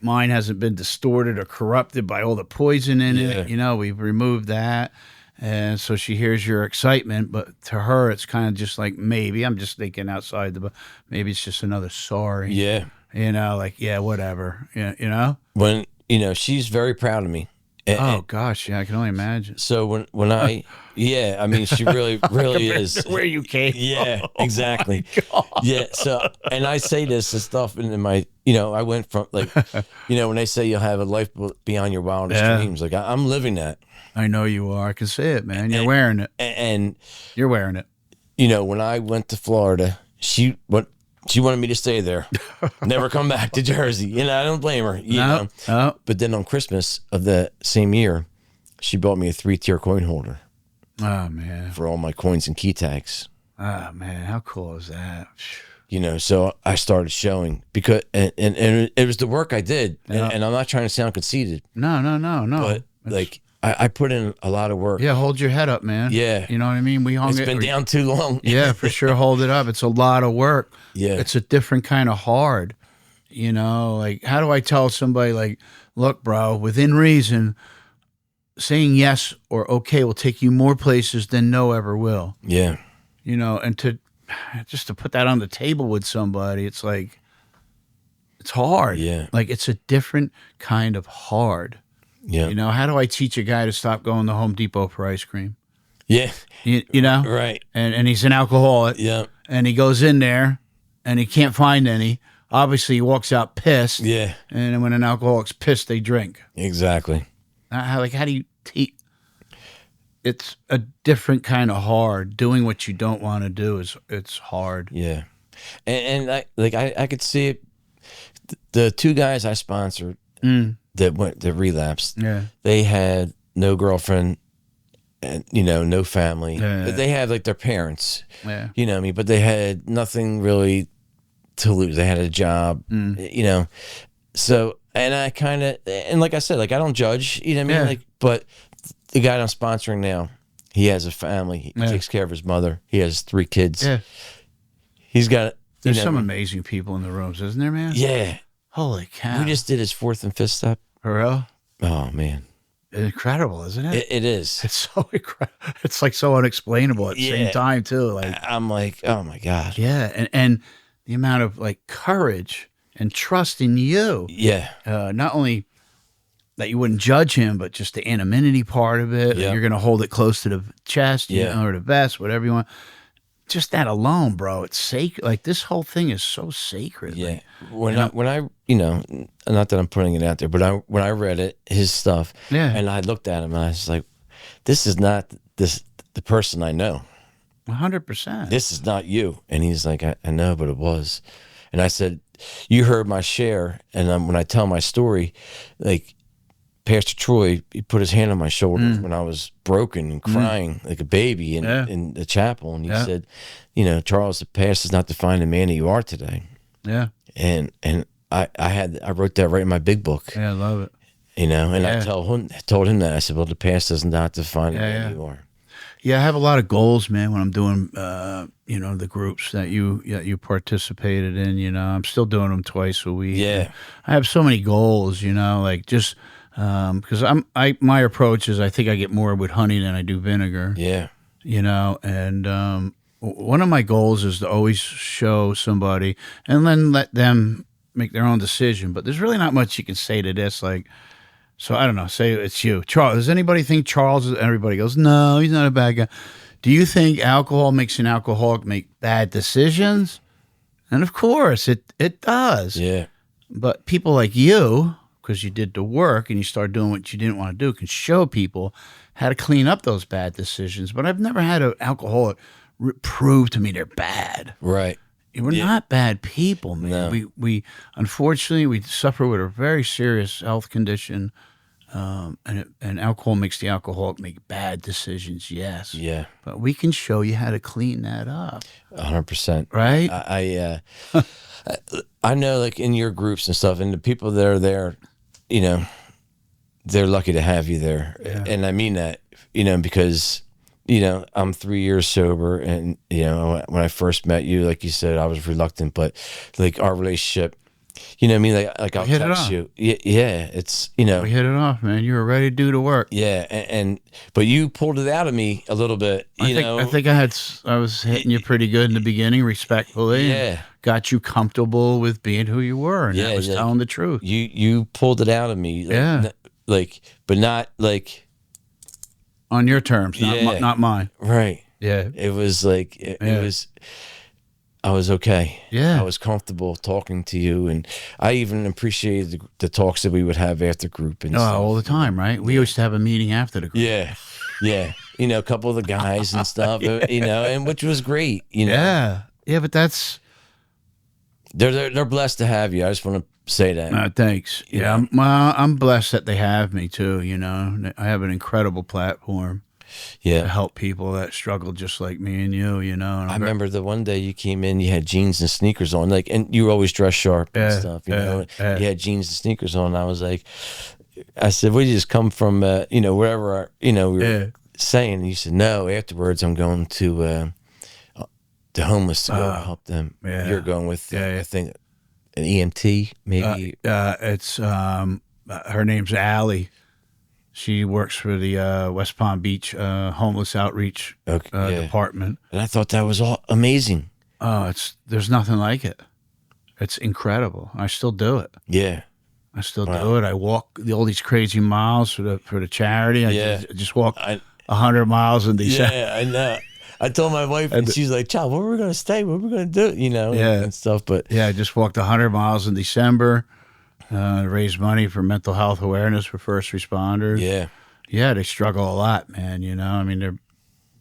mind hasn't been distorted or corrupted by all the poison in it. We've removed that. And so she hears your excitement, but to her, it's kind of just like, maybe, I'm just thinking outside maybe it's just another sorry. Yeah. Whatever. When, she's very proud of me. Gosh, I can only imagine. So when I mean, she really is. Where you came from. Exactly. Yeah. So, and I say this and stuff in my, I went from like, when they say you'll have a life beyond your wildest dreams, like I'm living that. I know you are. I can see it, man. You're wearing it. And you're wearing it. When I went to Florida, she wanted me to stay there, never come back to Jersey. I don't blame her. No. But then on Christmas of the same year, she bought me a 3-tier coin holder. Oh man! For all my coins and key tags. Oh man, how cool is that? So I started showing because and it was the work I did, and I'm not trying to sound conceited. No. But like I put in a lot of work. Yeah, hold your head up, man. Yeah. You know what I mean? It's been down too long. Yeah, for sure. Hold it up. It's a lot of work. Yeah. It's a different kind of hard. Like how do I tell somebody like, look, bro, within reason, saying yes or okay will take you more places than no ever will. Yeah. And to put that on the table with somebody, it's like, it's hard. Yeah. Like it's a different kind of hard. Yeah. How do I teach a guy to stop going to Home Depot for ice cream? Yeah. Right. And he's an alcoholic. Yeah. And he goes in there and he can't find any. Obviously, he walks out pissed. Yeah. And when an alcoholic's pissed, they drink. Exactly. How do you teach? It's a different kind of hard. Doing what you don't want to do it's hard. Yeah. And I could see it. The two guys I sponsored that relapsed. Yeah. They had no girlfriend and no family. Yeah. But they had like their parents. Yeah. What I mean? But they had nothing really to lose. They had a job. So and I kind of, and like I said, like I don't judge, what I mean? Yeah. Like, but the guy I'm sponsoring now, he has a family. He takes care of his mother. He has 3 kids. Yeah. He's got. There's some amazing people in the rooms, isn't there, man? Yeah. Holy cow. We just did his 4th and 5th step. For real? Oh man. Incredible, isn't it? It is. It's so incredible. It's like so unexplainable at the same time too. Like I'm like, oh my God. Yeah, and the amount of like courage and trust in you. Yeah. Not only that you wouldn't judge him, but just the anonymity part of it. Yeah. You're going to hold it close to the chest, or the vest, whatever you want. Just that alone, bro. It's sacred. Like this whole thing is so sacred. Yeah. Like, when I not that I'm putting it out there, but when I read it, his stuff, and I looked at him and I was like, this is not the person I know. 100%. This is not you. And he's like, I know, but it was. And I said, you heard my share, and when I tell my story, like Pastor Troy, he put his hand on my shoulder when I was broken and crying like a baby in the chapel, and he said, you know, Charles, the past does not define the man that you are today. Yeah. And I wrote that right in my big book. Yeah, I love it. You know, and I told him that. I said, well, the past does not define the man you are. Yeah, I have a lot of goals, man, when I'm doing, you know, the groups that you participated in. You know, I'm still doing them twice a week. Yeah. I have so many goals, you know, like just because my approach is I think I get more with honey than I do vinegar. Yeah. You know, and one of my goals is to always show somebody and then let them make their own decision. But there's really not much you can say to this, like. So I don't know, say it's you. Charles, does anybody think Charles is, everybody goes, no, he's not a bad guy. Do you think alcohol makes an alcoholic make bad decisions? And of course, it does. Yeah. But people like you, because you did the work and you started doing what you didn't want to do, can show people how to clean up those bad decisions. But I've never had an alcoholic prove to me they're bad. Right. We're not bad people, man. No. We unfortunately, we suffer with a very serious health condition. And alcohol makes the alcoholic make bad decisions, yes. Yeah. But we can show you how to clean that up. 100%. Right? I know, like, in your groups and stuff, and the people that are there, you know, they're lucky to have you there. Yeah. And I mean that, you know, because, you know, I'm 3 years sober, and, you know, when I first met you, like you said, I was reluctant, but, like, our relationship, you know what I mean? Like I'll text you. Yeah, it's, you know. We hit it off, man. You were ready to do the work. Yeah, but you pulled it out of me a little bit, you know. I think I was hitting you pretty good in the beginning, respectfully. Yeah. Got you comfortable with being who you were, and that was like, telling the truth. You pulled it out of me. Like, but not like. On your terms, not mine. Right. Yeah. It was like, it was. I was okay. Yeah. I was comfortable talking to you, and I even appreciated the talks that we would have after group and stuff. All the time, right? We used to have a meeting after the group. Yeah. You know, a couple of the guys and stuff, you know, and which was great, you know. Yeah, but that's... They're blessed to have you. I just want to say that. Thanks. Yeah, I'm blessed that they have me, too, you know. I have an incredible platform. Yeah, to help people that struggle just like me and you know. And I remember the one day you came in, you had jeans and sneakers on, like, and you were always dressed sharp and stuff, you know. You had jeans and sneakers on. And I was like, I said, "We just come from, you know, wherever, we were saying." And you said, "No." Afterwards, I'm going to the homeless to go help them. Yeah. You're going with, I think, an EMT, maybe. It's her name's Allie. She works for the West Palm Beach homeless outreach department. And I thought that was all amazing. Oh, there's nothing like it. It's incredible. I still do it. Yeah. I still do it. I walk all these crazy miles for the charity. I just walked 100 miles in December. Yeah, I know. I told my wife, and she's like, "Child, where are we going to stay? What are we going to do?" You know, and stuff. But yeah, I just walked 100 miles in December. Raise money for mental health awareness for first responders. Yeah, they struggle a lot, man. You know, I mean, they're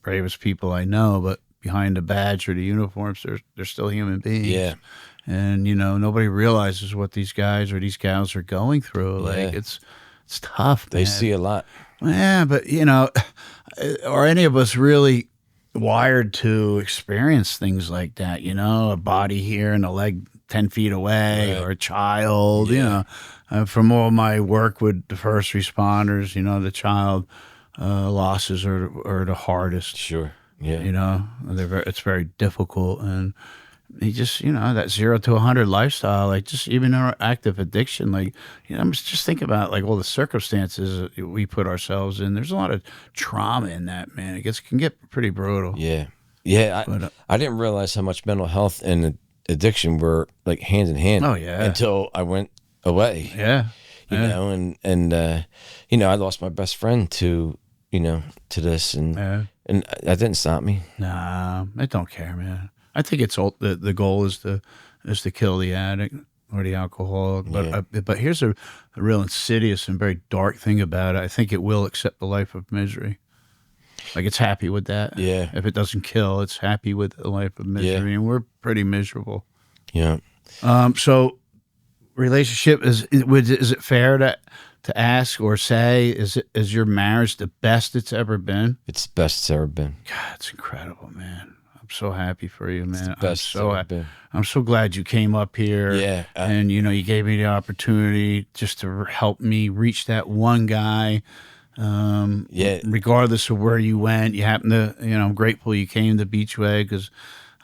bravest people I know, but behind the badge or the uniforms, they're still human beings. Yeah, and you know, nobody realizes what these guys or these gals are going through. Like it's tough. They see a lot. Yeah, but you know, are any of us really wired to experience things like that? You know, a body here and a leg 10 feet away, or a child, you know. From all my work with the first responders, you know, the child losses are the hardest. Sure, yeah. You know, it's very difficult. And you just, you know, that 0 to 100 lifestyle, like just even our active addiction, like, you know, I'm just thinking about like all the circumstances that we put ourselves in. There's a lot of trauma in that, man. It can get pretty brutal. Yeah. I didn't realize how much mental health and addiction were like hand in hand. Oh yeah. Until I went away. Yeah. You know, and you know, I lost my best friend to to this, and that didn't stop me. Nah, I don't care, man. I think it's all the goal is to kill the addict or the alcoholic. But here's a real insidious and very dark thing about it. I think it will accept the life of misery. Like it's happy with that. Yeah. If it doesn't kill, it's happy with the life of misery, and we're pretty miserable. Yeah. So relationship is it fair to ask or say, is your marriage the best it's ever been? It's the best it's ever been. God, it's incredible, man. I'm so happy for you, man. Best it's ever been. I'm so glad you came up here. Yeah. And you gave me the opportunity just to help me reach that one guy. Regardless of where you went, you happen to, I'm grateful you came to Beachway because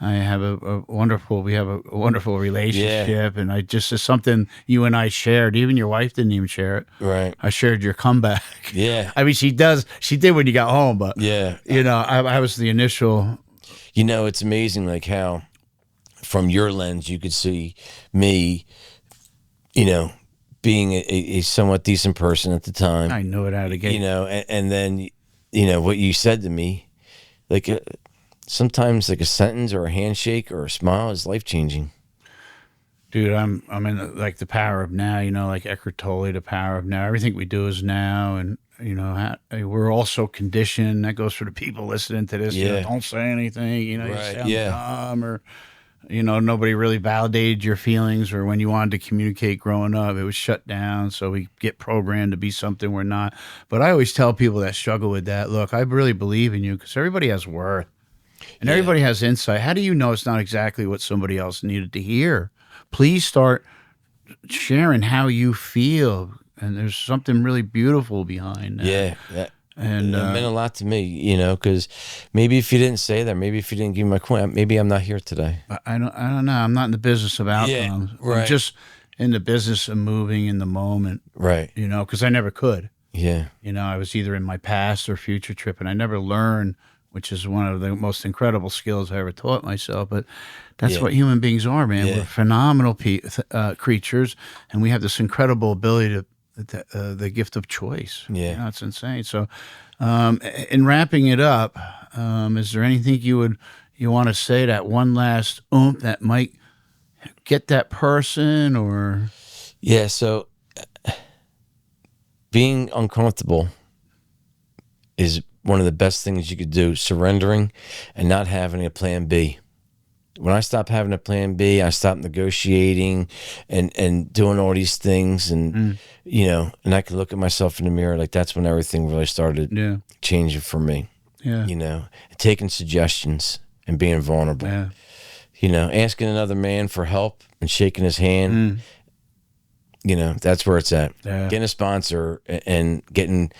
we have a wonderful relationship, and it's something you and I shared. Even your wife didn't even share it. Right. I shared your comeback. Yeah. I mean, she did when you got home, but yeah, I was the initial. It's amazing, like how from your lens you could see me, being a somewhat decent person at the time. I knew it out of the gate. And then, what you said to me, like sometimes like a sentence or a handshake or a smile is life-changing. Dude, I'm in the power of now, like Eckhart Tolle, the power of now. Everything we do is now. And, we're all so conditioned. That goes for the people listening to this. Yeah. Don't say anything, you Right. sound dumb, or, nobody really validated your feelings, or when you wanted to communicate growing up, it was shut down. So we get programmed to be something we're not. But I always tell people that struggle with that, look, I really believe in you because everybody has worth and everybody has insight. How do you know it's not exactly what somebody else needed to hear? Please start sharing how you feel. And there's something really beautiful behind that. Yeah. And it meant a lot to me, because maybe if you didn't say that, maybe if you didn't give me my coin, maybe I'm not here today. I don't know. I'm not in the business of outcomes. Yeah, right. I'm just in the business of moving in the moment. Right. Because I never could. Yeah. I was either in my past or future trip, and I never learned, which is one of the most incredible skills I ever taught myself. But that's what human beings are, man. Yeah. We're phenomenal creatures, and we have this incredible ability to the gift of choice. Yeah. It's insane. So, in wrapping it up, is there anything you want to say, that one last that might get that person, or? Yeah. So being uncomfortable is one of the best things you could do, surrendering and not having a plan B. When I stopped having a plan B, I stopped negotiating and doing all these things, and and I could look at myself in the mirror. Like, that's when everything really started changing for me. Yeah. Taking suggestions and being vulnerable. Yeah. Asking another man for help and shaking his hand. That's where it's at. Yeah. Getting a sponsor and getting,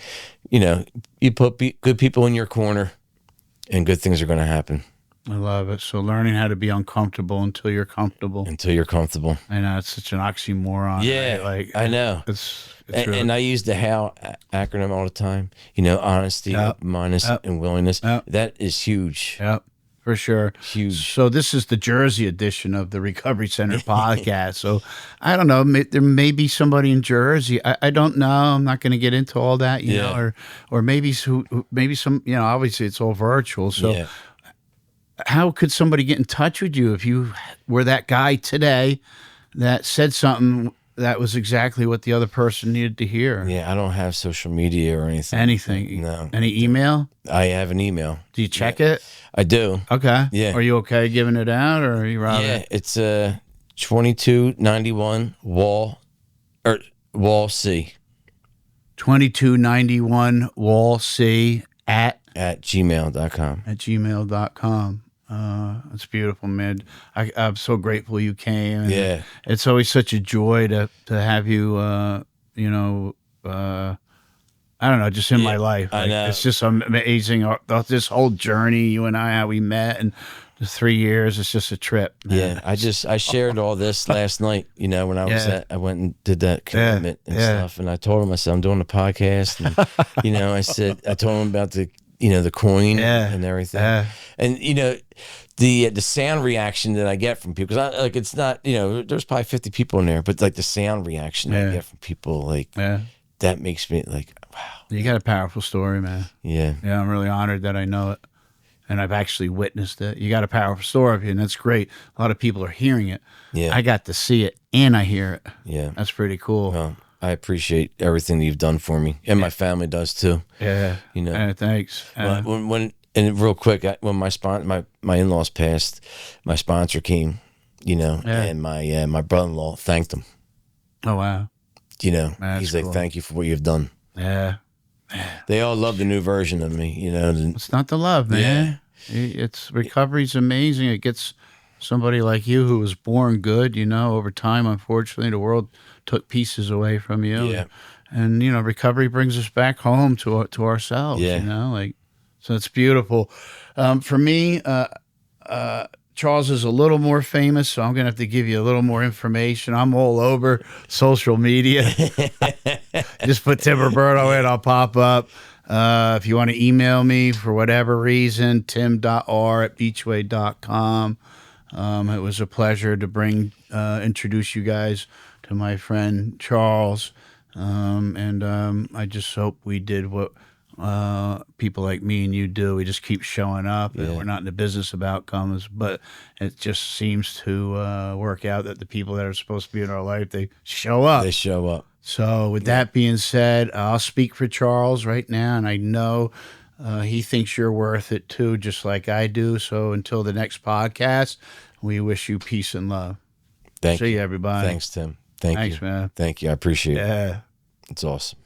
you put good people in your corner, and good things are going to happen. I love it. So learning how to be uncomfortable until you're comfortable. Until you're comfortable. I know, it's such an oxymoron. Yeah, right? Like, I know. It's and I use the HOW acronym all the time. Honesty, open-mindedness, and willingness. Yep. That is huge. Yep, for sure. Huge. So this is the Jersey edition of the Recovery Center podcast. So I don't know. There may be somebody in Jersey. I don't know. I'm not going to get into all that. You know, or maybe some. Obviously it's all virtual. So. Yeah. How could somebody get in touch with you if you were that guy today that said something that was exactly what the other person needed to hear? Yeah, I don't have social media or anything. Anything? No. Any email? I have an email. Do you check it? I do. Okay. Yeah. Are you okay giving it out, or are you rather? Yeah, it's 2291 Wall C. 2291 Wall C at gmail.com. At gmail.com. It's beautiful, man. I'm so grateful you came. And it's always such a joy to have you, I don't know, just in my life. I know. It's just amazing. This whole journey, you and I, how we met, and the 3 years, it's just a trip, man. Yeah, I shared all this last night, when I went and did that commitment and stuff. And I told him, I said, I'm doing a podcast. And, I told him about the coin and everything. And, the sound reaction that I get from people, because it's not, there's probably 50 people in there, but like the sound reaction I get from people, like, that makes me like, wow. You got a powerful story, man. Yeah. Yeah, I'm really honored that I know it. And I've actually witnessed it. You got a powerful story, and that's great. A lot of people are hearing it. Yeah. I got to see it, and I hear it. Yeah. That's pretty cool. Well, I appreciate everything that you've done for me, and my family does too. Yeah. Thanks. When real quick, when my in-laws passed, my sponsor came, and my brother-in-law thanked him. Oh, wow. That's He's cool. like, thank you for what you've done. Yeah. They all love the new version of me, It's not the love, man. It's recovery's amazing. It gets somebody like you who was born good, over time, unfortunately, the world took pieces away from you. Yeah. And recovery brings us back home to ourselves, so it's beautiful. For me, Charles is a little more famous, so I'm going to have to give you a little more information. I'm all over social media. Just put Tim Roberto in, I'll pop up. If you want to email me for whatever reason, tim.r@beachway.com. It was a pleasure to introduce you guys to my friend Charles. I just hope we did what people like me and you do. We just keep showing up, and we're not in the business of outcomes, but it just seems to work out that the people that are supposed to be in our life, they show up. They show up. So with that being said, I'll speak for Charles right now, and I know he thinks you're worth it too, just like I do. So until the next podcast, we wish you peace and love. Thank you. See you, everybody. Thanks, Tim. Thanks, man. Thank you. I appreciate it. Yeah. It's awesome.